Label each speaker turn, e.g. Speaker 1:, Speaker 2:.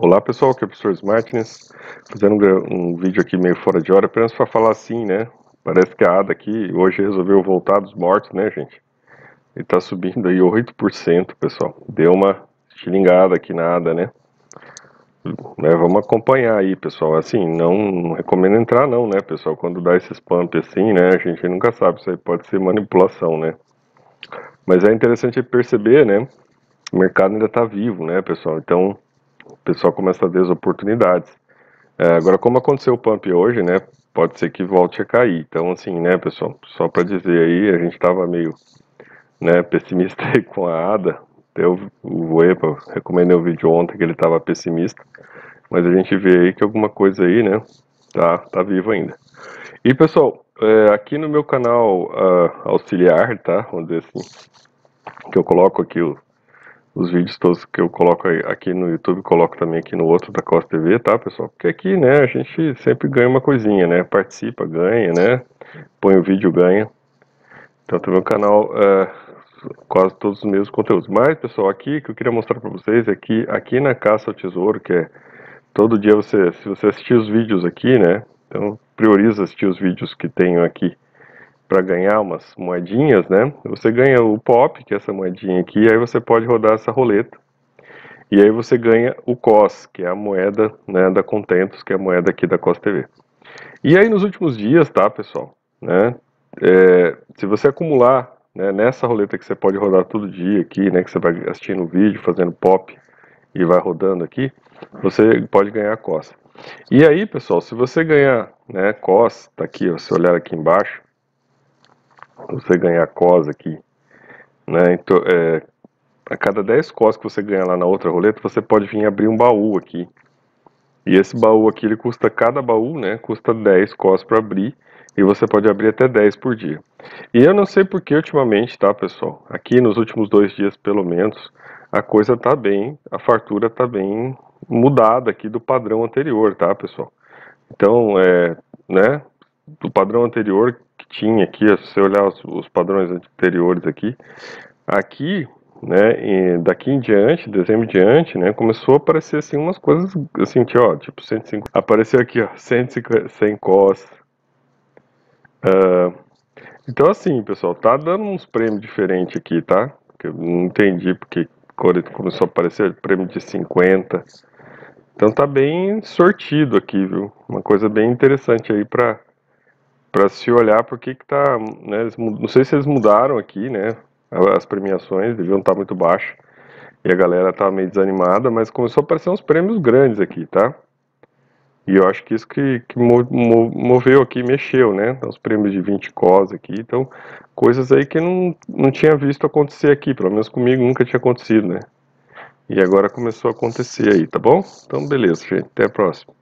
Speaker 1: Olá pessoal, aqui é o professor Smartness, fazendo um vídeo aqui meio fora de hora, apenas para falar assim, né? Parece que a ADA aqui hoje resolveu voltar dos mortos, né, gente? E tá subindo aí 8%, pessoal. Deu uma estilingada aqui na ADA, né? Vamos acompanhar aí, pessoal. Assim, não recomendo entrar não, né, pessoal? Quando dá esses pump assim, né, a gente nunca sabe, isso aí pode ser manipulação, né? Mas é interessante perceber, né? O mercado ainda tá vivo, né, pessoal? Então, o pessoal começa a ver as oportunidades. Agora, como aconteceu o pump hoje, né, pode ser que volte a cair. Então, assim, né, pessoal, só para dizer aí, a gente estava meio, né, pessimista aí com a ADA. Até o EPA, recomendei o vídeo ontem que ele estava pessimista, mas a gente vê aí que alguma coisa aí, né, tá vivo ainda. E, pessoal, aqui no meu canal auxiliar, tá, vamos dizer assim, que eu coloco aqui os vídeos todos que eu coloco aqui no YouTube, coloco também aqui no outro da Costa TV, tá, pessoal? Porque aqui, né, a gente sempre ganha uma coisinha, né? Participa, ganha, né? Põe o vídeo, ganha. Então tem meu canal quase todos os mesmos conteúdos. Mas, pessoal, aqui que eu queria mostrar pra vocês é que aqui na Caça ao Tesouro, que é todo dia se você assistir os vídeos aqui, né? Então prioriza assistir os vídeos que tenho aqui para ganhar umas moedinhas, né? Você ganha o POP, que é essa moedinha aqui, aí você pode rodar essa roleta. E aí você ganha o COS, que é a moeda, né, da Contentos, que é a moeda aqui da COS TV. E aí nos últimos dias, tá, pessoal, né, se você acumular, né, nessa roleta que você pode rodar todo dia aqui, né, que você vai assistindo o vídeo, fazendo pop e vai rodando aqui, você pode ganhar COS. E aí, pessoal, se você ganhar, né, COS, tá aqui, ó, se olhar aqui embaixo, você ganhar COS aqui, né, então, a cada 10 COS que você ganhar lá na outra roleta, você pode vir abrir um baú aqui. E esse baú aqui, ele custa, cada baú, né, custa 10 COS para abrir, e você pode abrir até 10 por dia. E eu não sei porque ultimamente, tá, pessoal, aqui nos últimos 2 dias pelo menos, a coisa tá bem, a fartura tá bem mudada aqui do padrão anterior, tá, pessoal? Então, né, do padrão anterior que tinha aqui, se você olhar os padrões anteriores aqui, né, daqui em diante, dezembro em diante, né, começou a aparecer assim umas coisas assim, que, ó, tipo 150, apareceu aqui, ó, 150, 100 COS. Então assim, pessoal, tá dando uns prêmios diferentes aqui, tá? Que eu não entendi porque quando começou a aparecer prêmio de 50. Então tá bem sortido aqui, viu? Uma coisa bem interessante aí pra se olhar porque que tá, né, não sei se eles mudaram aqui, né, as premiações, deviam estar muito baixas. E a galera tava meio desanimada, mas começou a aparecer uns prêmios grandes aqui, tá? E eu acho que isso que moveu aqui, mexeu, né? Os prêmios de 20 COS aqui, então, coisas aí que não tinha visto acontecer aqui, pelo menos comigo nunca tinha acontecido, né? E agora começou a acontecer aí, tá bom? Então, beleza, gente, até a próxima.